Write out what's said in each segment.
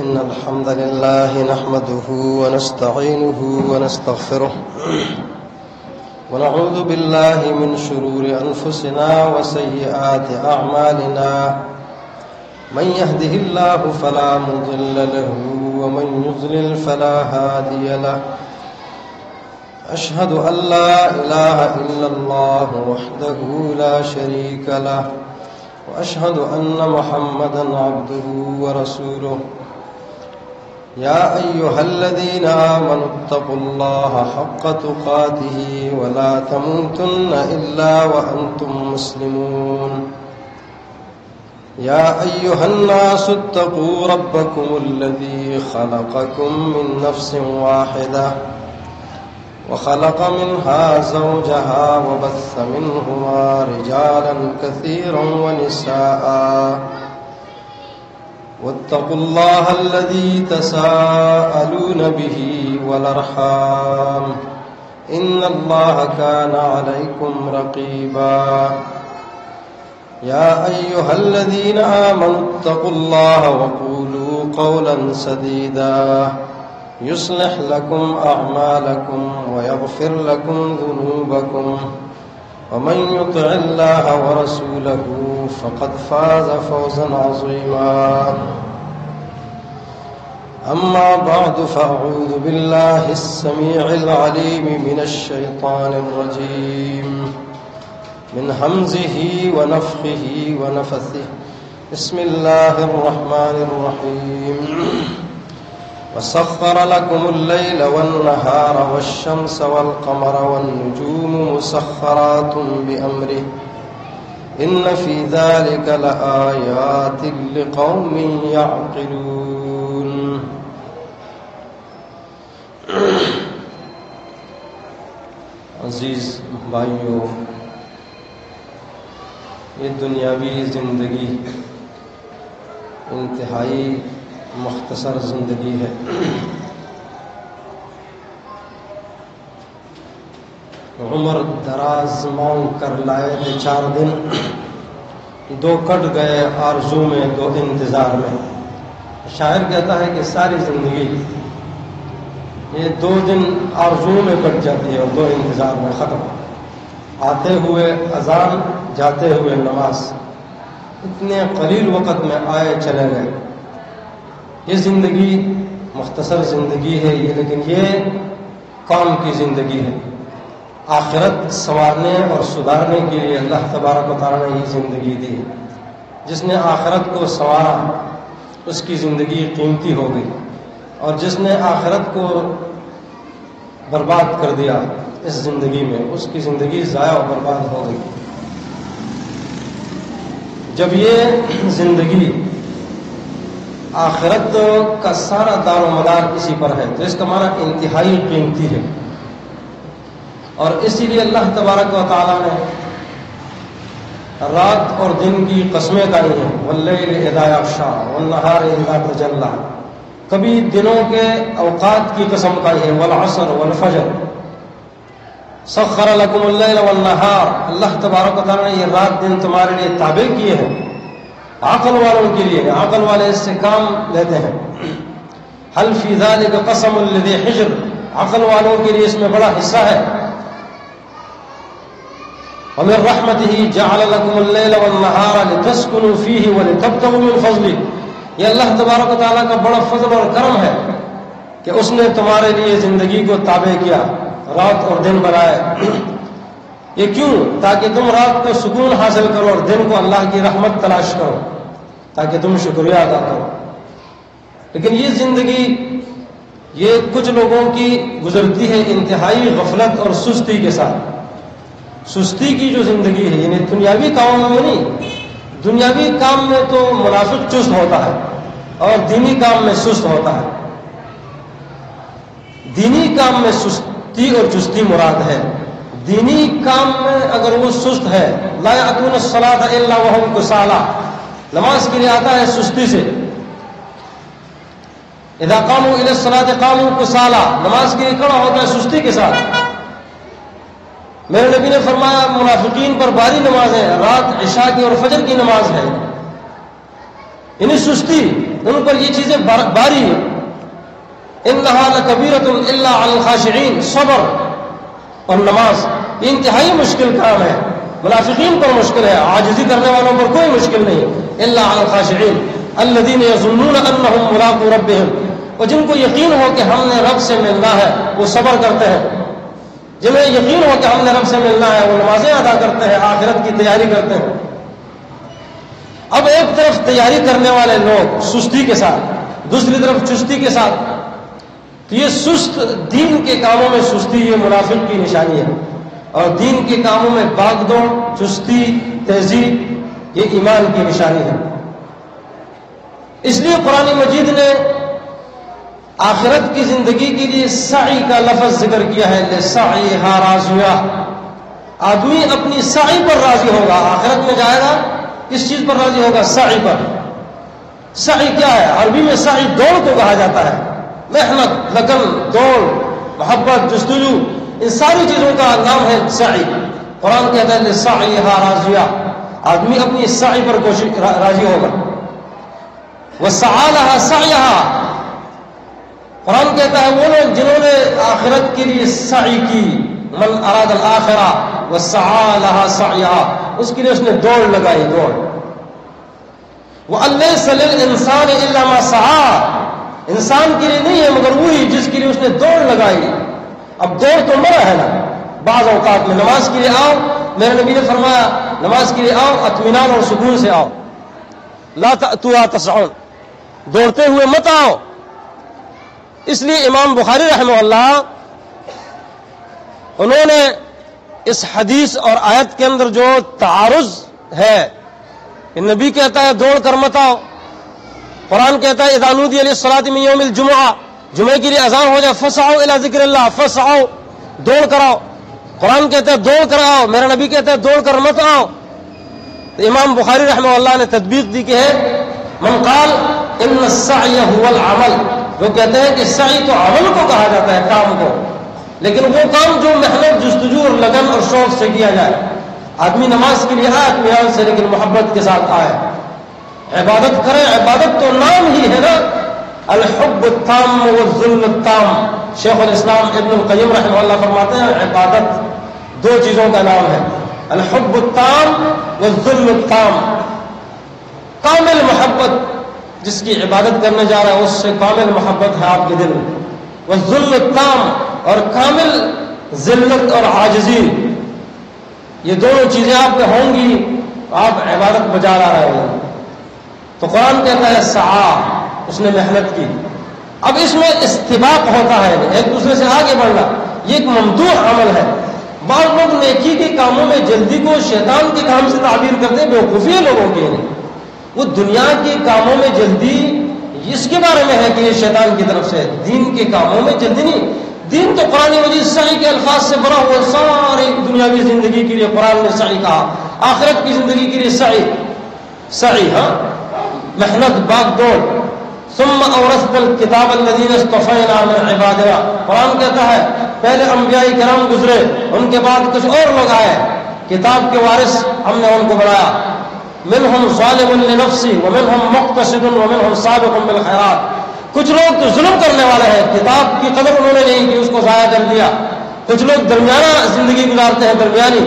إن الحمد لله نحمده ونستعينه ونستغفره ونعوذ بالله من شرور أنفسنا وسيئات أعمالنا من يهده الله فلا مضل له ومن يضلل فلا هادي له أشهد أن لا إله إلا الله وحده لا شريك له وأشهد أن محمدا عبده ورسوله يا أيها الذين آمنوا اتقوا الله حق تقاته ولا تموتن إلا وأنتم مسلمون يا أيها الناس اتقوا ربكم الذي خلقكم من نفس واحدة وخلق منها زوجها وبث منهما رجالا كثيرا ونساء واتقوا الله الذي تساءلون به والأرحام إن الله كان عليكم رقيبا يا أيها الذين آمنوا اتقوا الله وقولوا قولا سديدا يصلح لكم أعمالكم ويغفر لكم ذنوبكم ومن يطع الله ورسوله فقد فاز فوزا عظيما أما بعد فأعوذ بالله السميع العليم من الشيطان الرجيم من همزه ونفخه ونفثه بسم الله الرحمن الرحيم وسخر لكم الليل والنهار والشمس والقمر والنجوم مسخرات بأمره إن في ذلك لآيات لقوم يعقلون عزیز بھائیو، یہ دنیاوی زندگی انتہائی مختصر زندگی ہے۔ عمر دراز مانگ کر لائے تھے 4 دن، 2 کٹ گئے آرزو میں 2 انتظار میں۔ شاعر کہتا ہے کہ ساری زندگی یہ 2 دن آرزو میں کٹ جاتی ہے اور 2 انتظار میں ختم۔ آتے ہوئے اذان، جاتے ہوئے نماز، اتنے قلیل وقت میں آئے چلے گئے۔ یہ زندگی مختصر زندگی ہے یہ، لیکن یہ کام کی زندگی ہے۔ آخرت سنوارنے اور سدھارنے کے لیے اللہ تبارک و تعالیٰ نے یہ زندگی دی۔ جس نے آخرت کو سنوارا اس کی زندگی قیمتی ہو گئی، اور جس نے آخرت کو برباد کر دیا اس زندگی میں، اس کی زندگی ضائع و برباد ہو گئی۔ جب یہ زندگی آخرت کا سارا دار و مدار اسی پر ہے تو اس کا معنی انتہائی قیمتی ہے، اور اسی لیے اللہ تبارک و تعالیٰ نے رات اور دن کی قسمیں کھائی ہیں۔ واللیل اذا یغشی والنہار اذا تجلی، کبھی دنوں کے اوقات کی قسم کھائی ہے۔ والعصر والفجر سخر لکم اللیل والنہار، اللہ تبارک و تعالیٰ نے یہ رات دن تمہارے لیے تابع کیے ہیں۔ عقل والوں کے لیے، عقل والے اس سے کام لیتے ہیں۔ حل فی ذلک قسم لذی حجر، عقل والوں کے لیے اس میں بڑا حصہ ہے۔ ومن رحمتہ جعل لکم اللیل والنہار لتسکنوا فیہ ولتبتغوا من فضلہ، یہ اللہ تبارک و تعالیٰ کا بڑا فضل اور کرم ہے کہ اس نے تمہارے لیے زندگی کو تابع کیا، رات اور دن بنائے۔ یہ کیوں؟ تاکہ تم رات کو سکون حاصل کرو اور دن کو اللہ کی رحمت تلاش کرو، تاکہ تم شکریہ ادا کرو۔ لیکن یہ زندگی یہ کچھ لوگوں کی گزرتی ہے انتہائی غفلت اور سستی کے ساتھ۔ سستی کی جو زندگی ہے، یعنی دنیاوی کاموں میں نہیں، دنیاوی کام میں تو منافق چست ہوتا ہے اور دینی کام میں سست ہوتا ہے۔ دینی کام میں سستی اور چستی مراد ہے۔ دینی کام میں اگر وہ سست ہے، لا یأتون الصلاۃ الا وهم کسالى، نماز کے لیے آتا ہے سستی سے۔ اذا قاموا الى الصلاۃ قاموا کسالى، نماز کے لیے کھڑا ہوتا ہے سستی کے ساتھ۔ میرے نبی نے فرمایا منافقین پر باری نماز ہے، رات عشاء کی اور فجر کی نماز ہے، یعنی سستی، ان پر یہ چیزیں باری ہیں. انہا لکبیرۃ الا علی الخاشعین، صبر اور نماز یہ انتہائی مشکل کام ہے. منافقین پر مشکل ہے، عاجزی کرنے والوں پر کوئی مشکل نہیں. الا علی الخاشعین الذین یظنون انہم ملاقو ربہم، اور جن کو یقین ہو کہ ہم نے رب سے ملنا ہے وہ صبر کرتے ہیں. جنہیں یقین ہو کہ ہم نے رب سے ملنا ہے وہ نمازیں ادا کرتے ہیں، آخرت کی تیاری کرتے ہیں. اب ایک طرف تیاری کرنے والے لوگ سستی کے ساتھ، دوسری طرف چستی کے ساتھ. تو یہ سست دین کے کاموں میں سستی یہ منافق کی نشانی ہے، اور دین کے کاموں میں باغ دوڑ، چستی، تیزی یہ ایمان کی نشانی ہے. اس لیے قرآن مجید نے آخرت کی زندگی کے لیے سعی کا لفظ ذکر کیا ہے. لسعیھا راضیہ، آدمی اپنی سعی پر راضی ہوگا. آخرت میں جائے گا کس چیز پر راضی ہوگا؟ سعی پر. سعی کیا ہے؟ عربی میں سعی دوڑ کو کہا جاتا ہے. محنت، لگن، دوڑ، محبت، جستجو، ان ساری چیزوں کا نام ہے سعی. قرآن کہتا ہے لسعیھا راضیہ، آدمی اپنی سعی پر کوشش راضی ہوگا. وسعی لھا سعیھا، قرآن کہتا ہے وہ لوگ جنہوں نے آخرت کے لیے سعی کی. من اراد الآخرہ وسعی لھا سعیھا، اس کے لیے اس نے دوڑ لگائی، دوڑ. وَأَلَّيْسَ لِلْإِنسَانِ إِلَّا مَا سَعَىٰ، انسان کے لیے نہیں ہے مگر وہی جس کے لیے اس نے دوڑ لگائی. اب دوڑ تو مرا ہے نا. بعض اوقات میں نماز کے لیے آؤ، میرے نبی نے فرمایا نماز کے لیے آؤ اطمینان اور سکون سے آؤ. لا تأتوا تسعون، دوڑتے ہوئے مت آؤ. اس لیے امام بخاری رحمہ اللہ انہوں نے اس حدیث اور آیت کے اندر جو تعارض ہے کہ نبی کہتا ہے دوڑ کر مت آؤ، قرآن کہتا ہے اذا نودی للصلاۃ من یوم الجمعہ، جمعے کے لیے اذان ہو جائے فسعوا الی ذکر اللہ، فسعوا، دوڑ کر آؤ. قرآن کہتا ہے دوڑ کر آؤ، میرا نبی کہتا ہے دوڑ کر مت آؤ. تو امام بخاری رحمہ اللہ نے تطبیق دی کہ ہے من قال ان السعی هو العمل، وہ کہتے ہیں کہ سعی تو عمل کو کہا جاتا ہے، کام کو، لیکن وہ کام جو محنت، جستجو اور لگن اور شوق سے کیا جائے. آدمی نماز کے لیے آئے اطمینان سے لیکن محبت کے ساتھ آئے، عبادت کرے. عبادت تو نام ہی ہے نا، الحب التام والذل التام. شیخ الاسلام ابن القیم رحمہ اللہ فرماتے ہیں عبادت دو چیزوں کا نام ہے، الحب التام والذل التام. کامل محبت جس کی عبادت کرنے جا رہا ہے اس سے کامل محبت ہے آپ کے دل میں. والذل التام، اور کامل ذلت اور عاجزی، یہ دونوں چیزیں آپ پہ ہوں گی آپ عبادت بجا رہے ہیں. تو قرآن کہتا ہے سعا، اس نے محنت کی. اب اس میں استباق ہوتا ہے، ایک دوسرے سے آگے بڑھنا، یہ ایک ممدوح عمل ہے. بعض لوگ نیکی کے کاموں میں جلدی کو شیطان کے کام سے تعبیر کرتے ہیں، بیوقوفی ہے لوگوں کی. وہ دنیا کے کاموں میں جلدی اس کے بارے میں ہے کہ یہ شیطان کی طرف سے، دین کے کاموں میں جلدی نہیں. دین تو قرآن مجید سعی کے الفاظ سے بنا ہوا، ساری دنیاوی زندگی کے لیے قرآن نے سعی کہا، آخرت کی زندگی کے لیے سعی، ہاں، محنت، باغ دوڑ. ثم اورثنا الکتاب الذین اصطفینا من عبادنا، قرآن کہتا ہے پہلے انبیاء کرام گزرے، ان کے بعد کچھ اور لوگ آئے، کتاب کے وارث ہم نے ان کو بنایا. منہم ظالم لنفسہ ومنہم مقتصد ومنہم سابق بالخیرات. کچھ لوگ تو ظلم کرنے والے ہیں، کتاب کی قدر انہوں نے نہیں کی، اس کو ضائع کر دیا. کچھ لوگ درمیانہ زندگی گزارتے ہیں، درمیانی.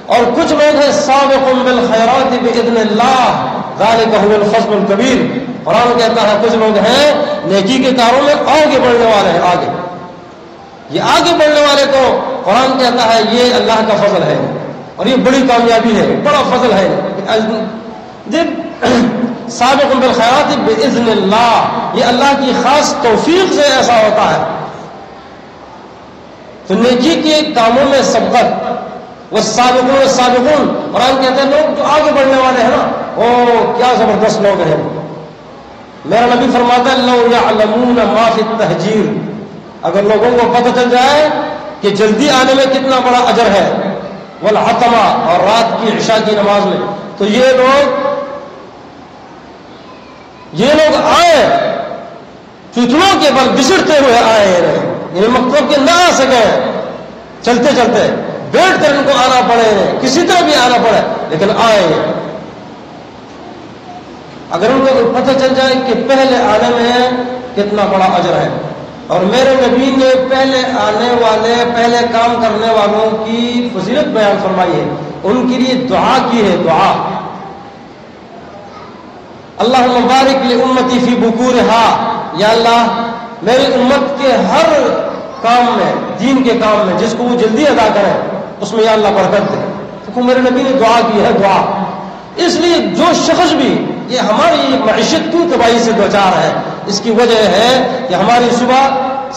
اور کچھ لوگ ہیں سابق بالخیرات باذن اللہ، ذالک هو الفضل الکبیر. قرآن کہتا ہے کچھ لوگ ہیں نیکی کے کاروں میں آگے بڑھنے والے ہیں. آگے یہ آگے بڑھنے والے کو قرآن کہتا ہے یہ اللہ کا فضل ہے، اور یہ بڑی کامیابی ہے، بڑا فضل ہے. سابق بالخیرات باذن اللہ، یہ اللہ کی خاص توفیق سے ایسا ہوتا ہے. تو نیکی کے کاموں میں سبقت، والسابقون والسابقون، قرآن کہتے ہیں لوگ جو آگے بڑھنے والے ہیں نا، او کیا زبردست لوگ ہیں. میرا نبی فرماتا ہے لو یعلمون ما فی التہجیر، اگر لوگوں کو پتہ چل جائے کہ جلدی آنے میں کتنا بڑا اجر ہے، والعتمہ، اور رات کی عشاء کی نماز میں، تو یہ لوگ آئے چتڑوں کے بل بسڑتے ہوئے آئے رہے، یعنی مطلب کہ نہ آ سکے، چلتے چلتے بیٹھ کر ان کو آنا پڑے، کسی طرح بھی آنا پڑے لیکن آئے. اگر ان کو پتہ چل جائے کہ پہلے آنے میں کتنا بڑا اجر ہے. اور میرے نبی نے پہلے آنے والے پہلے کام کرنے والوں کی فضیلت بیان فرمائی ہے، ان کے لیے دعا کی ہے. دعا اللہم بارک لامتی فی بکورہا، یا اللہ میری امت کے ہر کام میں، دین کے کام میں جس کو وہ جلدی ادا کریں اس میں یا اللہ برکت دے. تو میرے نبی نے دعا کی ہے. دعا اس لیے جو شخص بھی یہ ہماری معیشت کیوں تباہی سے دوچار ہے، اس کی وجہ ہے کہ ہماری صبح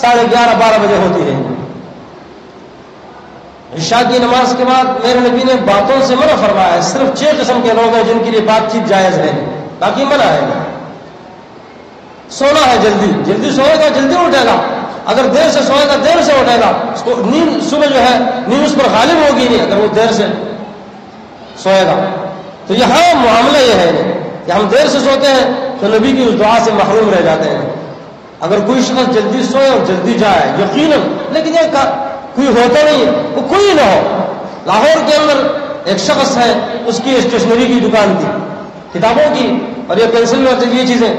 11:30-12 بجے ہوتی ہے. عشاء کی نماز کے بعد میرے نبی نے باتوں سے منع فرمایا ہے. صرف 6 قسم کے لوگ ہیں جن کے لیے بات چیت جائز ہے، باقی منع ہے. سونا ہے جلدی، جلدی سوئے گا جلدی اٹھے گا. اگر دیر سے سوئے گا دیر سے اٹھے گا. اس کو نیند صبح جو ہے نیند اس پر غالب ہوگی نہیں اگر وہ دیر سے سوئے گا. تو یہاں معاملہ یہ ہے کہ ہم دیر سے سوتے ہیں تو نبی کی اس دعا سے محروم رہ جاتے ہیں. اگر کوئی شخص جلدی سوئے اور جلدی جائے یقیناً، لیکن یہ کوئی ہوتا نہیں ہے، وہ کوئی نہ ہو. لاہور کے اندر ایک شخص ہے، اس کی اسٹیشنری کی دکان تھی، کتابوں کی اور یہ پینسل اور یہ چیزیں.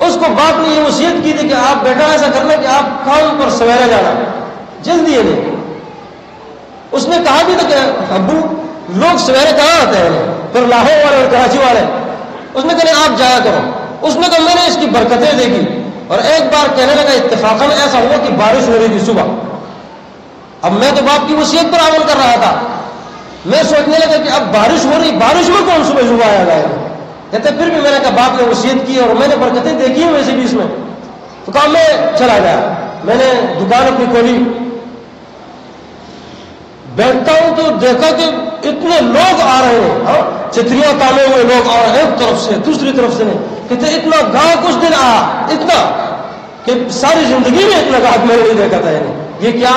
اس کو باپ نے یہ وصیت کی تھی کہ آپ بیٹا ایسا کرنا کہ آپ کام پر سویرے جانا، جلدی ہے نہیں. اس نے کہا بھی تھا کہ ابو لوگ سویرے کہاں آتے ہیں، پھر لاہور والے اور کراچی والے. اس نے کہا آپ جایا کرو. اس نے کہا میں نے اس کی برکتیں دیکھی. اور ایک بار کہنے لگا اتفاقاً ایسا ہوا کہ بارش ہو رہی تھی صبح. اب میں تو باپ کی وصیت پر عمل کر رہا تھا. میں سوچنے لگا کہ اب بارش ہو رہی، بارش میں کون صبح آیا جائے گا. کہتے پھر بھی میں نے کہا باپ نے وصیت کی اور میں نے برکتیں دیکھی ہیں ویسے بھی اس میں. تو کہا میں چلا گیا. میں نے دکان اپنی کھولی، بیٹھتا ہوں تو دیکھا کہ اتنے لوگ آ رہے ہیں، چتریاں تانے ہوئے لوگ آ رہے ہیں ایک طرف سے دوسری طرف سے. کہتے اتنا گاہک کچھ دن آیا، اتنا کہ ساری زندگی میں اتنا گاہک میں نے نہیں دیکھا تھا. یہ کیا؟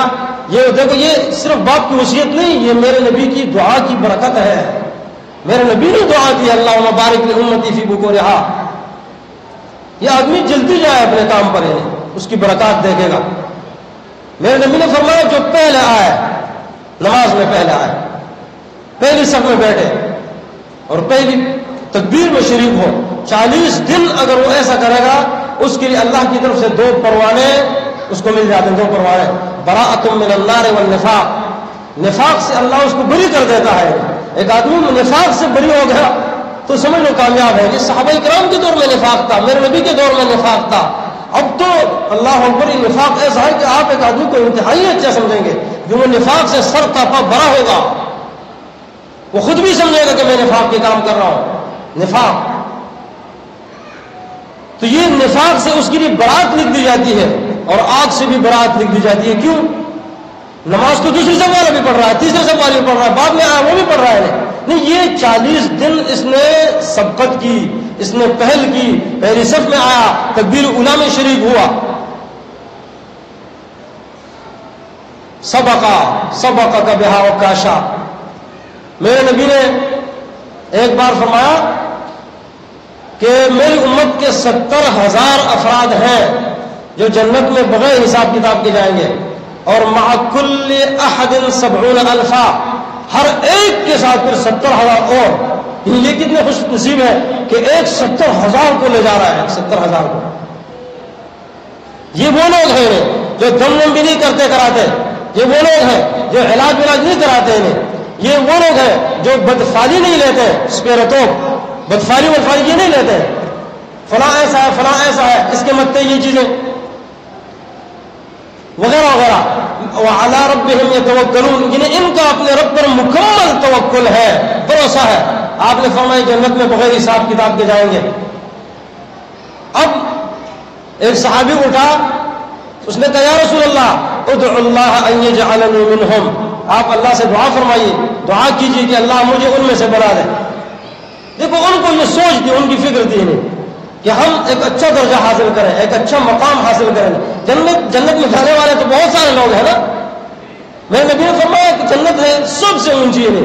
یہ دیکھو، یہ صرف باپ کی وصیت نہیں، یہ میرے نبی کی دعا کی برکت ہے. میرے نبی نے دعا کی اللہم بارک لامتی فی بکورہا. یہ آدمی جلدی جائے اپنے کام پر، اس کی برکات دیکھے گا. میرے نبی نے فرمایا جو پہلے آئے، نماز میں پہلے آئے، پہلی صف میں بیٹھے اور پہلی تکبیر میں شریک ہو، 40 دن اگر وہ ایسا کرے گا اس کے لیے اللہ کی طرف سے 2 پروانے اس کو مل جاتے ہیں. 2 پروانے، براءۃ من النار والنفاق. نفاق سے اللہ اس کو بری کر دیتا ہے. ایک آدمی نفاق سے بری ہو گیا تو سمجھ لو کامیاب ہے. یہ صحابہ کرام کے دور میں نفاق تھا، میرے نبی کے دور میں نفاق تھا. اب تو اللہ اکبر، یہ نفاق ایسا ہے کہ آپ ایک آدمی کو انتہائی اچھا سمجھیں گے. جو وہ نفاق سے سر تاپا بڑا ہوگا، وہ خود بھی سمجھے گا کہ میں نفاق کے کام کر رہا ہوں. نفاق تو یہ نفاق سے اس کے لیے برات لکھ دی جاتی ہے اور آگ سے بھی برات لکھ دی جاتی ہے. کیوں؟ نماز تو دوسری صف والا بھی پڑھ رہا ہے، تیسرے صف والا بھی پڑھ رہا ہے، بعد میں آیا وہ بھی پڑھ رہا ہے. نہیں، یہ 40 دن اس نے سبقت کی، اس نے پہل کی، پہلی صف میں آیا، تکبیر اولیٰ میں شریک ہوا. سبقہ کا بہا وکاشا. میرے نبی نے ایک بار فرمایا کہ میری امت کے 70,000 افراد ہیں جو جنت میں بغیر حساب کتاب کے جائیں گے، اور مع کل احد 70,000، ہر ایک کے ساتھ پھر 70,000 اور. یہ کتنے خوش نصیب ہے کہ ایک 70,000 کو لے جا رہا ہے. 70,000 کو. یہ وہ لوگ ہیں جو دم بھی نہیں کرتے کراتے، یہ وہ لوگ ہیں جو علاج نہیں کراتے ہیں، یہ وہ لوگ ہیں جو بدفالی نہیں لیتے، اسپیرتوں بدفالی یہ نہیں لیتے. فلاں ایسا ہے، فلاں ایسا ہے، اس کے متے یہ چیزیں وغیرہ وغیرہ. وعلی ربہم یتوکلون، یعنی ان کا اپنے رب پر مکمل توکل ہے، بھروسہ ہے. آپ نے فرمایا جنت میں بغیر حساب کتاب کے جائیں گے. اب ایک صحابی اٹھا، اس نے کہا یا رسول اللہ ادعو اللہ ان یجعلنی منہم. آپ اللہ سے دعا فرمائیے، دعا کیجیے کہ اللہ مجھے ان میں سے بنا دے. دیکھو ان کو یہ سوچ تھی، ان کی فکر تھی کہ ہم ایک اچھا درجہ حاصل کریں، ایک اچھا مقام حاصل کریں. جنت میں جانے والے تو بہت سارے لوگ ہیں نا. میرے نبی نے فرمایا کہ جنت ہے سب سے اونچی ہے،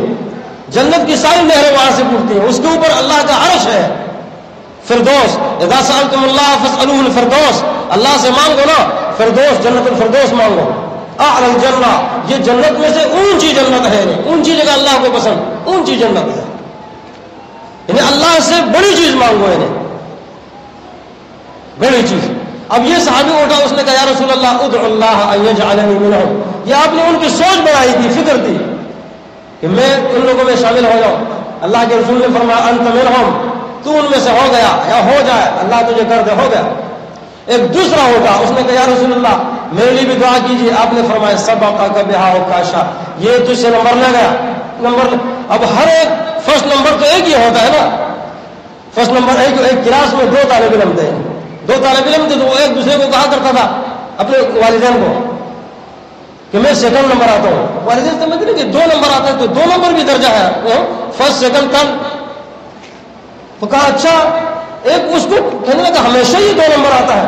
جنت کی ساری نہریں وہاں سے پھوٹتی ہیں، اس کے اوپر اللہ کا عرش ہے. فردوس، اذا سألتم اللہ فاسألوه الفردوس، اللہ سے مانگو نا فردوس، جنت الفردوس مانگو. اعلی الجنہ، یہ جنت میں سے اونچی جنت ہے، اونچی جگہ اللہ کو پسند، اونچی جنت ہے. یعنی اللہ سے بڑی چیز مانگو. بڑی چیز. اب یہ صحابی اٹھا, اس نے کہا یا رسول اللہ ادعو اللہ ان یجعلنی منہم. یہ آپ نے ان کی سوچ بڑھائی تھی, فکر تھی کہ میں ان لوگوں میں شامل ہو جاؤں. اللہ کے رسول نے فرمایا انت منہم, تو ان میں سے ہو گیا یا ہو جائے, اللہ تجھے کر دے, ہو گیا. ایک دوسرا ہوگا, اس نے کہا یا رسول اللہ میرے لیے بھی دعا کیجیے. آپ نے فرمایا سبقک بہا عکاشہ, یہ تجھ سے نمبر لے گیا. نمبر اب ہر ایک فرسٹ نمبر تو ایک ہی ہوتا ہے نا. فرسٹ نمبر ایک کلاس میں 2 طالب علم تھے, 2 طالب علم تھے, تو وہ ایک دوسرے کو کہا کرتا تھا اپنے والدین کو کہ میں سیکنڈ نمبر آتا ہوں. والدین سمجھتے نہیں کہ 2 نمبر آتا ہے تو 2 نمبر بھی درجہ ہے, فرسٹ سیکنڈ تھرڈ. تو کہا اچھا, ایک اس کو کہنے لگا ہمیشہ ہی 2 نمبر آتا ہے,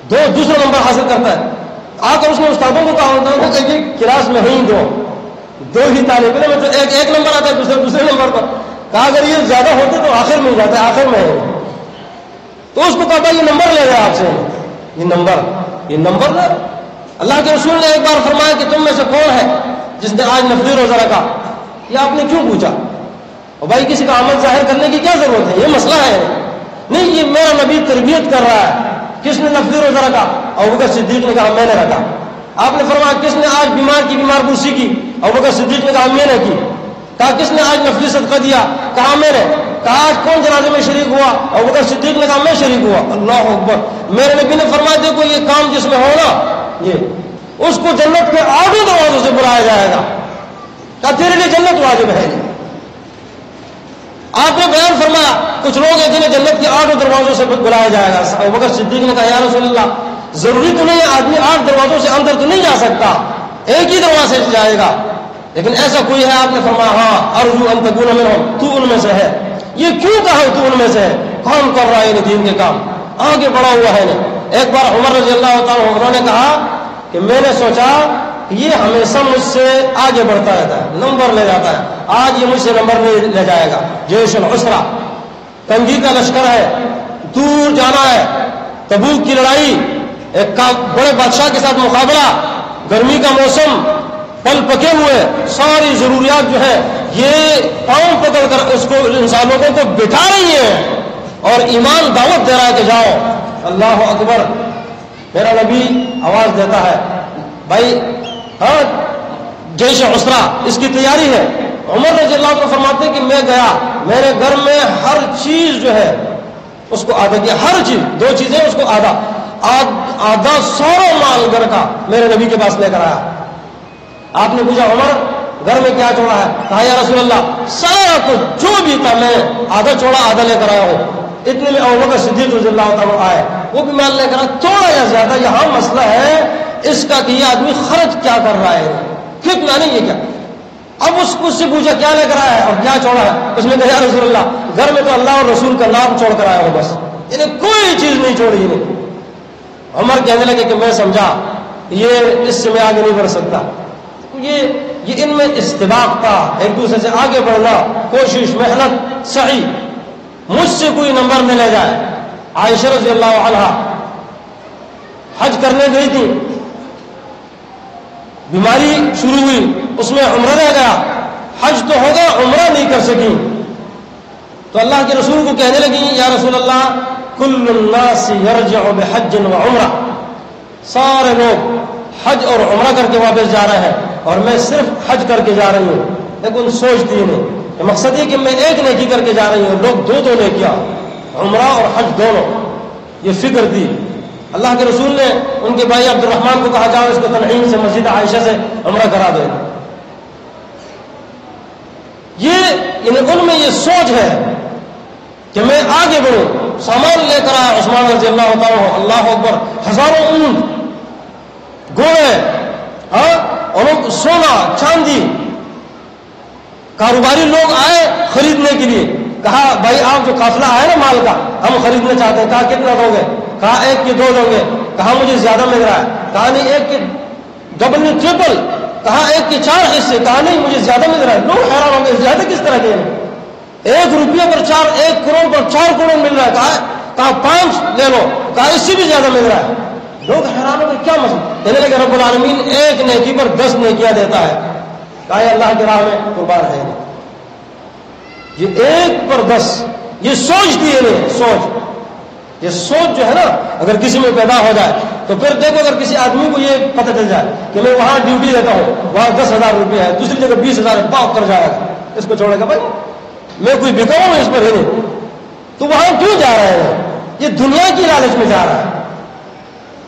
2 دوسرا نمبر حاصل کرتا ہے. آ کر اس نے استادوں کو کہا ہوتا ہے کہ کلاس میں ہی 2 ہی طالب علم میں, تو ایک نمبر آتا ہے, دوسرے نمبر پر. کہا اگر یہ زیادہ ہوتے تو آخر میں جاتا ہے, آخر میں ہے. تو اس کو کہا یہ نمبر لے گیا آپ سے, یہ نمبر نا. اللہ کے رسول نے ایک بار فرمایا کہ تم میں سے کون ہے جس نے آج نفلی روزہ رکھا. یہ آپ نے کیوں پوچھا؟ اور بھائی کسی کا عمل ظاہر کرنے کی کیا ضرورت ہے, یہ مسئلہ ہے نہیں. یہ میرا نبی تربیت کر رہا ہے. کس نے نفلی روزہ رکھا؟ ابو بکر صدیق نے کہا میں نے رکھا. آپ نے فرمایا کس نے آج بیمار پرسی کی؟ ابو بکر صدیق نے کہا میں نے کی. کہا کس نے آج نفلی صدقہ دیا؟ کہا میں نے. کہا آج کون جنازے میں شریک ہوا؟ ابو بکر صدیق نے کہا میں شریک ہوا. اللہ اکبر. میرے نبی نے فرمایا دیکھو یہ کام جس میں ہونا, یہ اس کو جنت کے 8 دروازوں سے بلایا جائے گا. کہا تیرے لیے جنت واجب ہے. آپ نے بیان فرمایا کچھ لوگ ہیں جنہیں جنت کے 8 دروازوں سے بلایا جائے گا. ابو بکر صدیق نے کہا یا رسول اللہ ضروری تو نہیں ہے, آدمی 8 دروازوں سے اندر تو نہیں جا سکتا, ایک ہی دروازے سے جائے گا, لیکن ایسا کوئی ہے؟ آپ نے فرمایا ہاں ارجو ان تکون منہم, تو ان میں سے ہے. یہ کیوں کہا تو ان میں سے ہے؟ کام کر رہا ہے دین کے کام, آگے بڑھا ہوا ہے. ایک بار عمر رضی اللہ تعالیٰ انہوں نے کہا کہ میں نے سوچا یہ ہمیشہ مجھ سے آگے بڑھتا رہتا ہے, نمبر لے جاتا ہے, آج یہ مجھ سے نمبر لے جائے گا. جیش العسرہ, تنگی کا لشکر ہے, دور جانا ہے, تبوک کی لڑائی, ایک بڑے بادشاہ کے ساتھ مقابلہ, گرمی کا موسم, پل پکے ہوئے, ساری ضروریات جو ہے یہ پاؤں پکڑ کر اس کو انسان لوگوں کو بٹھا رہی ہیں اور ایمان دعوت دے رہا ہے کہ جاؤ. اللہ اکبر. میرا نبی آواز دیتا ہے بھائی ہاں جیش عسرہ اس کی تیاری ہے. عمر رضی اللہ عنہ فرماتے ہیں کہ میں گیا, میرے گھر میں ہر چیز جو ہے اس کو آدھا کیا, ہر چیز, 2 چیزیں اس کو آدھا سارا مال گھر کا میرے نبی کے پاس لے کر آیا. آپ نے پوچھا عمر گھر میں کیا چھوڑا ہے؟ کہا یا رسول اللہ سارا کچھ جو بھی تھا میں آدھا چھوڑا آدھا لے کر آیا ہوں. اتنے میں ابو بکر صدیق رضی اللہ تعالیٰ آئے, وہ بھی مال لے کر آیا, تھوڑا یا زیادہ. یہاں مسئلہ ہے اس کا کہ یہ آدمی خرچ کیا کر رہا ہے, کتنا نہیں, یہ کیا. اب اس سے پوچھا کیا لے کر آیا ہے اور کیا چھوڑا ہے؟ اس نے کہا یا رسول اللہ گھر میں تو اللہ اور رسول کا نام چھوڑ کر آیا ہوں بس, انہیں کوئی چیز نہیں چھوڑی. انہیں عمر کہنے لگے کہ میں سمجھا یہ اس سے میں آگے نہیں بڑھ سکتا. یہ ان میں استباق تھا, ایک دوسرے سے آگے بڑھنا, کوشش, محنت, سعی. مجھ سے کوئی نمبر نہ لے جائے. عائشہ رضی اللہ عنہا حج کرنے گئی تھی, بیماری شروع ہوئی, اس میں عمرہ رہ گیا, حج تو ہوگا عمرہ نہیں کر سکی. تو اللہ کے رسول کو کہنے لگی یا رسول اللہ کل الناس یرجع بحج و عمرہ, سارے لوگ حج اور عمرہ کر کے واپس جا رہے ہیں اور میں صرف حج کر کے جا رہی ہوں. لیکن سوچتی نہیں, مقصد یہ کہ میں ایک نیکی کر کے جا رہی ہوں, لوگ 2 نیکیاں, عمرہ اور حج دونوں. یہ فکر تھی. اللہ کے رسول نے ان کے بھائی عبد الرحمان کو کہا جاؤ اس کو تنعیم سے مسجد عائشہ سے عمرہ کرا دے. یہ ان میں یہ سوچ ہے کہ میں آگے بڑھوں. سامان لے کر آیا عثمان رضی اللہ تعالیٰ, اللہ اکبر, ہزاروں اونٹ, گھوڑے, اور سونا چاندی. کاروباری لوگ آئے خریدنے کے لیے. کہا بھائی آپ جو قافلہ آئے نا مال کا ہم خریدنا چاہتے ہیں. کہا کتنا دو گے؟ کہا 1 کی 2 دو گے. کہا مجھے زیادہ مل رہا ہے. کہا نہیں 1 کی ڈبل نہیں ٹرپل. کہا 1 کے 4 حصے. کہا نہیں مجھے زیادہ مل رہا ہے. لوگ حیران ہو گئے, زیادہ کس طرح کے ہیں؟ 1 روپیہ پر 1 کروڑ پر 4 کروڑ مل رہا ہے. کہا 5 لے لو. کہا اس سے بھی زیادہ مل رہا ہے. لوگ حیران ہو گئے, کیا مسئلہ؟ کہنے لگے رب العالمین 1 نیکی پر 10 نیکیاں دیتا ہے. کہا اللہ کی راہ میں قربان ہے. یہ 1 پر 10, یہ سوچ دی ہے, سوچ. یہ سوچ جو ہے نا اگر کسی میں پیدا ہو جائے تو پھر دیکھو اگر کسی آدمی کو یہ پتہ چل جائے کہ میں وہاں ڈیوٹی دیتا ہوں, وہاں 10,000 روپے ہے, دوسری جگہ 20,000 باغ کر جائے گا, اس کو چھوڑے گا بھائی میں کوئی بکا ہوں اس پر ہے نہیں, تو وہاں کیوں جا رہے ہیں؟ یہ دنیا کی لالچ میں جا رہا ہے.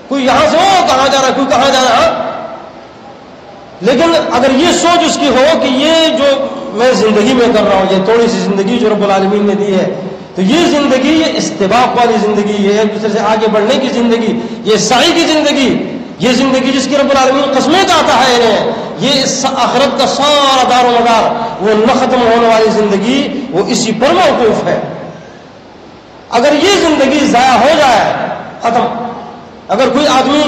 کوئی یہاں سے ہو کہاں جا رہا ہے, کوئی کہاں جا رہا ہے. لیکن اگر یہ سوچ اس کی ہو کہ یہ جو میں زندگی میں کر رہا ہوں, یہ تھوڑی سی زندگی جو رب العالمین نے دی ہے, تو یہ زندگی یہ استباق والی زندگی, یہ ایک دوسرے سے آگے بڑھنے کی زندگی, یہ سعی کی زندگی, یہ زندگی جس کی رب العالمین قسمیں کہتا ہے انہیں, یہ آخرت کا سارا دار و مدار وہ نہ ختم ہونے والی زندگی وہ اسی پر موقوف ہے. اگر یہ زندگی ضائع ہو جائے ختم. اگر کوئی آدمی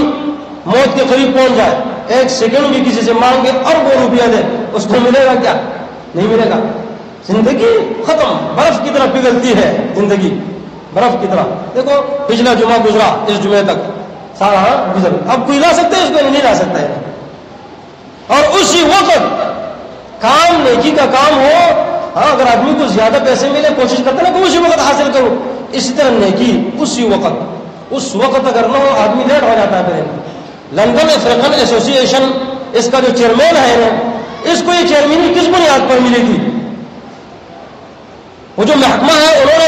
موت کے قریب پہنچ جائے, ایک سیکنڈ بھی کسی سے مانگے اربوں روپیہ دے, اس کو ملے گا کیا؟ نہیں ملے گا. زندگی ختم, برف کی طرح پگھلتی ہے زندگی, برف کی طرح. دیکھو پچھلا جمعہ گزرا, اس جمعے تک سارا گزر, اب کوئی لا سکتا ہے اس کو؟ نہیں لا سکتا ہے. اور اسی وقت کام نیکی کا کام ہو, ہاں اگر آدمی کو زیادہ پیسے ملے کوشش کرتا ہے کہ اسی وقت حاصل کرو, اسی طرح نیکی اسی وقت, اس وقت اگر نہ ہو آدمی لیٹ ہو جاتا ہے. پھر لندن افریقن ایسوسی ایشن اس کا جو چیئرمین ہے, اس کو یہ چیئرمینی کس بنیاد پر ملی تھی؟ وہ جو محکمہ ہے انہوں نے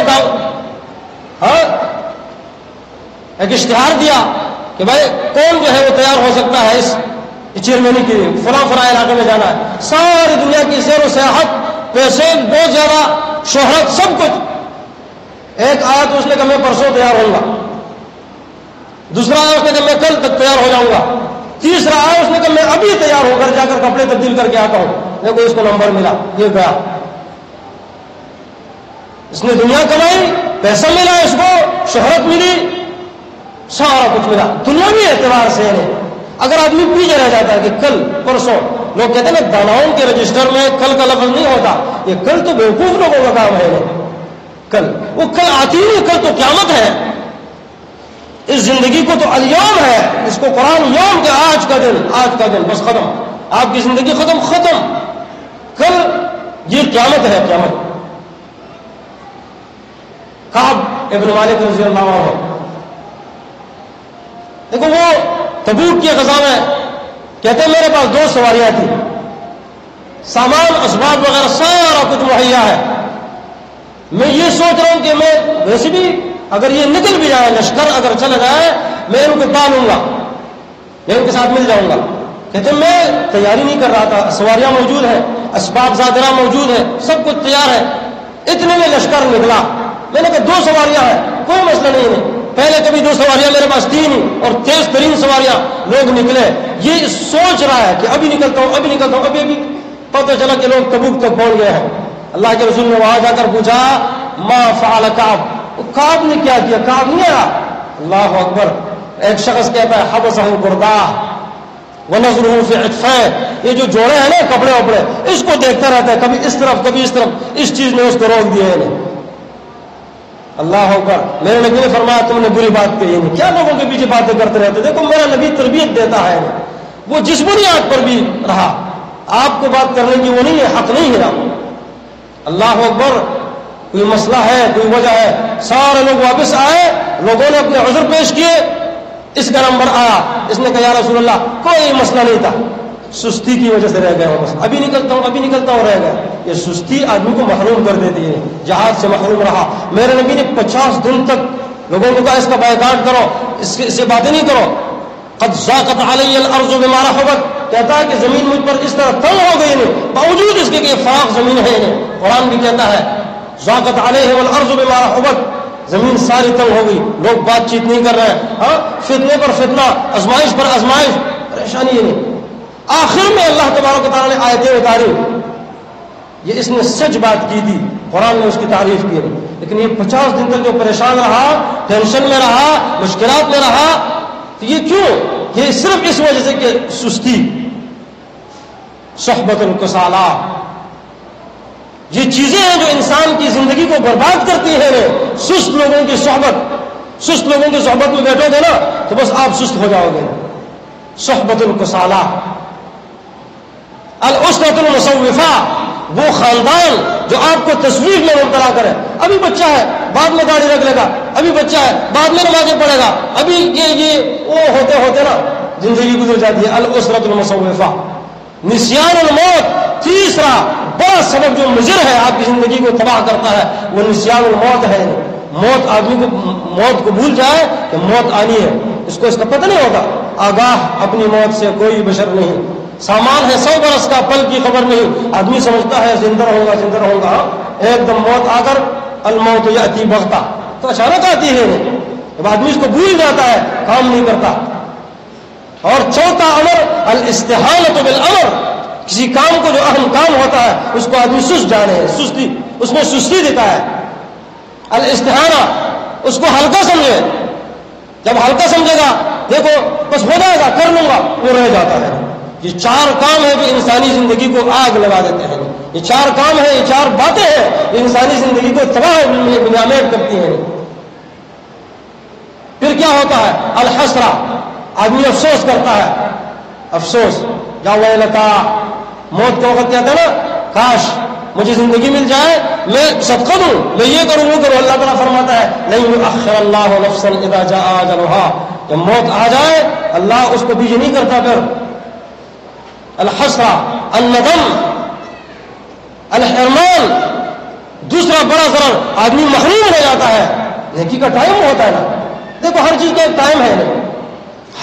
ایک اشتہار دیا کہ بھائی کون جو ہے وہ تیار ہو سکتا ہے اس چیئرمینی کے لیے, فلاں فلاں علاقے میں جانا ہے. ساری دنیا کی سیر و سیاحت, پیسے, بہت زیادہ شہرت, سب کچھ. ایک آیا تو اس نے کہا میں پرسوں تیار ہوں گا, دوسرا آیا اس نے کہا میں کل تک تیار ہو جاؤں گا, تیسرا آیا اس نے کہا میں ابھی تیار ہو کر جا کر کپڑے تبدیل کر کے آتا ہوں. دیکھو اس کو نمبر ملا, یہ گیا, اس نے دنیا کمائی, پیسہ ملا, اس کو شہرت ملی, سارا کچھ ملا دنیاوی اعتبار سے. اگر آدمی پیچھے رہ جاتا ہے کہ کل پرسوں, لوگ کہتے ہیں نا داناؤں کے رجسٹر میں کل کا لفظ نہیں ہوتا, یہ کل تو بیوقوف لوگوں کا کام ہے. کل وہ کل آتی نہیں, کل تو قیامت ہے. اس زندگی کو تو الیوم ہے, اس کو قرآن یوم کے آج کا دن, آج کا دن, بس ختم, آپ کی زندگی ختم, ختم. کل یہ قیامت ہے, قیامت. کعب ابن مالک رضی اللہ عنہ, دیکھو وہ تبوک کی غزا میں کہتے ہیں میرے پاس 2 سواریاں تھیں, سامان اسباب وغیرہ سارا کچھ مہیا ہے. میں یہ سوچ رہا ہوں کہ میں ویسے بھی اگر یہ نکل بھی جائے, لشکر اگر چلا جائے, میں ان کو پالوں گا, میں ان کے ساتھ مل جاؤں گا. کہتے ہیں میں تیاری نہیں کر رہا تھا, سواریاں موجود ہیں, اسباب زادرہ موجود ہے, سب کچھ تیار ہے. اتنے میں لشکر نکلا. میں نے کہا 2 سواریاں ہیں, کوئی مسئلہ نہیں ہے. پہلے کبھی 2 سواریاں میرے پاس 3 ہی, اور تیز ترین سواریاں, لوگ نکلے. یہ سوچ رہا ہے کہ ابھی نکلتا ہوں, ابھی نکلتا ہوں. ابھی پتہ چلا کہ لوگ تبوک تک پہنچ گئے ہیں. اللہ کے رسول نے وہاں جا کر پوچھا ما فعل کعب, کعب نے کیا کیا؟ کعب نہیں آیا. اللہ اکبر. ایک شخص کہتا ہے حبسہ برداہ ونظرہ فی عطفہ, یہ جو جوڑے ہیں نا کپڑے وپڑے, اس کو دیکھتا رہتا ہے, کبھی اس طرف کبھی اس طرف. اس چیز نے اس کو روک دیا ہے. اللہ اکبر. میرے نبی نے فرمایا تم نے بری بات کہی نہیں, کیا لوگوں کے پیچھے باتیں کرتے رہتے. دیکھو میرا نبی تربیت دیتا ہے, وہ جس بنیاد پر بھی رہا, آپ کو بات کرنے کی وہ نہیں ہے, حق نہیں ہے. اللہ اکبر. کوئی مسئلہ ہے, کوئی وجہ ہے, سارے لوگ واپس آئے, لوگوں نے اپنے عذر پیش کیے, اس کا نمبر آیا. اس نے کہا یا رسول اللہ کوئی مسئلہ نہیں تھا, سستی کی وجہ سے رہ گیا, بس ابھی نکلتا ہوں, ابھی نکلتا ہوں, رہ گیا. یہ سستی آدمی کو محروم کر دیتی ہے, جہاد سے محروم رہا. میرے نبی نے 50 دن تک لوگوں کو کہا اس کا بائیکاٹ کرو, اس سے باتیں نہیں کرو. قد ضاقت علی الارض بما رحبت, کہتا ہے کہ زمین مجھ پر اس طرح تنگ ہو گئی, نہیں باوجود اس کے کہ فراخ زمین ہے. قرآن بھی کہتا ہے ضاقت علیہ الارض بما رحبت, زمین ساری تنگ ہو گئی, لوگ بات چیت نہیں کر رہے ہیں. ہاں فتنے پر فتنہ, آزمائش پر آزمائش, پریشانی نہیں. آخر میں اللہ تبارک و تعالیٰ نے آیتیں اتاری. یہ اس نے سچ بات کی تھی, قرآن نے اس کی تعریف کی, لیکن یہ 50 دن تک جو پریشان رہا, ٹینشن میں رہا, مشکلات میں رہا, تو یہ کیوں؟ یہ صرف اس وجہ سے کہ سستی, صحبت الکسالہ, یہ چیزیں ہیں جو انسان کی زندگی کو برباد کرتی ہیں. سست لوگوں کی صحبت, سست لوگوں کی صحبت میں بیٹھو گے نا تو بس آپ سست ہو جاؤ گے. صحبت الکسالہ. الاسرۃ المصوفہ, وہ خاندان جو آپ کو تصویر میں مبتلا کرے. ابھی بچہ ہے, بعد میں داڑھی رکھ لے گا, ابھی بچہ ہے، بعد میں نمازیں پڑھے گا، ابھی یہ وہ ہوتے ہوتے نا زندگی گزر جاتی ہے۔ الاسرۃ المصوفہ، نسیان الموت، تیسرا بڑا سبب جو مضر ہے آپ کی زندگی کو تباہ کرتا ہے وہ نسیان الموت ہے۔ موت، آدمی کو موت کو بھول جائے کہ موت آنی ہے، اس کو اس کا پتہ نہیں ہوتا۔ آگاہ اپنی موت سے کوئی بشر نہیں، سامان ہے 100 برس کا، پل کی خبر نہیں، آدمی سمجھتا ہے زندہ رہوں گا زندہ رہوں گا، ایک دم موت آ کر الموت یاتی بغتہ، تو اچانک آتی ہے، جب آدمی اس کو بھول جاتا ہے کام نہیں کرتا۔ اور چوتھا امر الاستہانۃ بالامر، کسی کام کو جو اہم کام ہوتا ہے اس کو آدمی سست جانے، سستی، اس میں سستی دیتا ہے۔ الاستہانہ، اس کو ہلکا سمجھے، جب ہلکا سمجھے گا دیکھو بس ہو جائے گا کر لوں گا، وہ رہ جاتا ہے۔ یہ 4 کام ہیں جو انسانی زندگی کو آگ لگا دیتے ہیں، یہ 4 کام ہیں، یہ 4 باتیں ہیں جو انسانی زندگی کو تباہ بنیامید کرتی ہیں۔ پھر کیا ہوتا ہے؟ الحسرہ، آدمی افسوس کرتا ہے، افسوس، یا ویلتا، موت کے وقت کہتے ہیں نا کاش مجھے زندگی مل جائے، میں صدقہ دوں، میں یہ کروں وہ کروں۔ اللہ تعالیٰ فرماتا ہے نہیں یؤخر اللہ نفسا اذا جاء اجلها، جب موت آ جائے اللہ اس کو پیچھے نہیں کرتا۔ پھر الحسرہ، الندم، الحرمان، دوسرا بڑا ضرر، آدمی محروم ہو جاتا ہے۔ نیکی کا ٹائم ہوتا ہے نا، دیکھو ہر چیز کا ایک ٹائم ہے،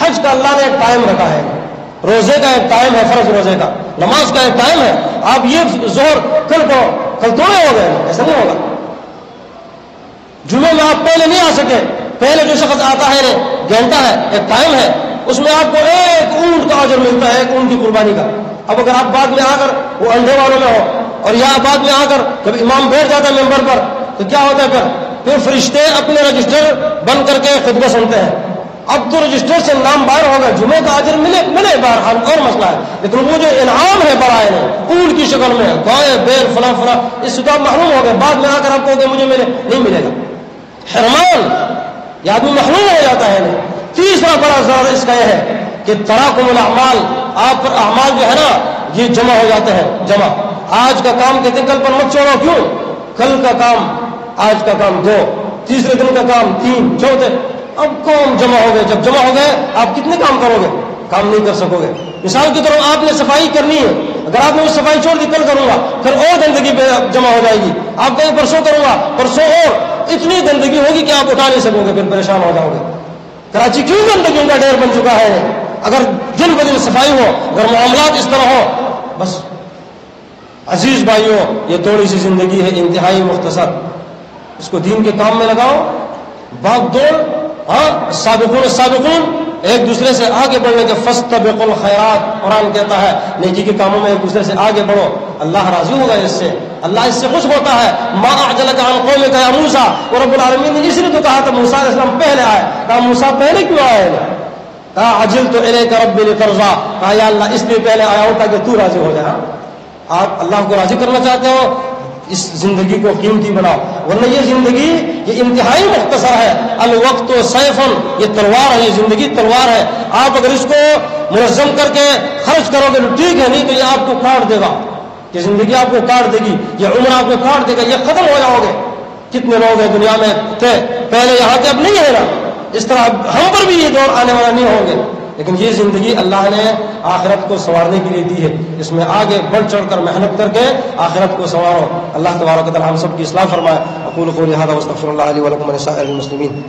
حج کا اللہ نے ایک ٹائم رکھا ہے، روزے کا ایک ٹائم ہے، فرض روزے کا، نماز کا ایک ٹائم ہے۔ آپ یہ ظہر کل کو کل تھوڑے ہو گئے، ایسا نہیں ہوگا۔ جمعے میں آپ پہلے نہیں آ سکے، پہلے جو شخص آتا ہے گھنٹہ ہے، ایک ٹائم ہے، اس میں آپ کو 1 اونٹ کا اجر ملتا ہے، 1 اونٹ کی قربانی کا۔ اب اگر آپ بعد میں آ کر وہ انڈے والوں میں ہو، اور یا بعد میں آ کر جب امام بیٹھ جاتا ہے ممبر پر تو کیا ہوتا ہے؟ پھر فرشتے اپنے رجسٹر بند کر کے خطبہ سنتے ہیں۔ اب تو رجسٹر سے نام باہر ہوگا، جمعے کا اجر ملے بہرحال اور مسئلہ ہے، لیکن وہ جو انعام ہے بڑا ہے اونٹ کی شکل میں، گائے بیل فلاں فلاں، اس سے تو آپ محروم ہو گئے۔ بعد میں آ کر آپ کو مجھے ملے، نہیں ملے گا۔ حرمان، یہ آدمی محروم ہو جاتا ہے۔ تیسرا بڑا ضرر اس کا یہ ہے کہ تراکم الاعمال، آپ پر اعمال جو ہے نا یہ جمع ہو جاتے ہیں، جمع۔ آج کا کام کہتے ہیں کل پر مت چھوڑو، کیوں؟ کل کا کام، آج کا کام 2، تیسرے دن کا کام 3، چوتھے، اب کام جمع ہو گئے۔ جب جمع ہو گئے آپ کتنے کام کرو گے؟ کام نہیں کر سکو گے۔ مثال کی طرف آپ نے صفائی کرنی ہے، اگر آپ نے وہ صفائی چھوڑ دی کل کروں گا، پھر اور گندگی پہ جمع ہو جائے گی، آپ کہیں پرسوں کروں گا، پرسوں اور، اتنی گندگی ہوگی کہ آپ اٹھا نہیں سکو گے، پھر پریشان ہو جاؤ گے۔ کراچی کیوں گندگیوں کا ڈھیر بن چکا ہے؟ اگر دن بدن صفائی ہو، اگر معاملات اس طرح ہو، بس عزیز بھائیوں یہ تھوڑی سی زندگی ہے انتہائی مختصر، اس کو دین کے کام میں لگاؤ، بھاگ دوڑ، ہاں سابقون السابقون، ایک دوسرے سے آگے بڑھنے کے، فاستبقوا الخیرات، قرآن کہتا ہے نیکی کے کاموں میں ایک دوسرے سے آگے بڑھو، اللہ راضی ہوگا اس سے، اللہ اس سے خوش ہوتا ہے۔ ما اعجلک عن قومک یا موسیٰ، اور رب العالمین نے اس لیے تو کہا تھا موسیٰ علیہ السلام پہلے آئے، کہا موسیٰ پہلے کیوں آئے؟ کہا عجلت الیک ربی لترضی، کہا یا اللہ اس لیے پہلے آیا ہوں تاکہ تو راضی ہو جائے۔ آپ اللہ کو راضی کرنا چاہتے ہو، اس زندگی کو قیمتی بناؤ، ورنہ یہ زندگی یہ انتہائی مختصر ہے۔ الوقت سیفن، یہ تلوار ہے، یہ زندگی تلوار ہے، آپ اگر اس کو منظم کر کے خرچ کرو گے تو ٹھیک ہے، نہیں تو یہ آپ کو کاٹ دے گا، یہ زندگی آپ کو کاٹ دے گی، یہ عمر آپ کو کاٹ دے گا، یہ ختم ہو جاؤ گے۔ کتنے لوگ ہیں دنیا میں تھے پہلے یہاں کے، اب نہیں ہے نا، اس طرح ہم پر بھی یہ دور آنے والا نہیں ہوں گے، لیکن یہ زندگی اللہ نے آخرت کو سنوارنے کے لیے دی ہے، اس میں آگے بڑھ چڑھ کر محنت کر کے آخرت کو سنوارو۔ اللہ تبارک و تعالی ہم سب کی اصلاح فرمائے۔ اقول قولی ھذا واستغفر اللہ لی ولکم ولسائر المسلمین۔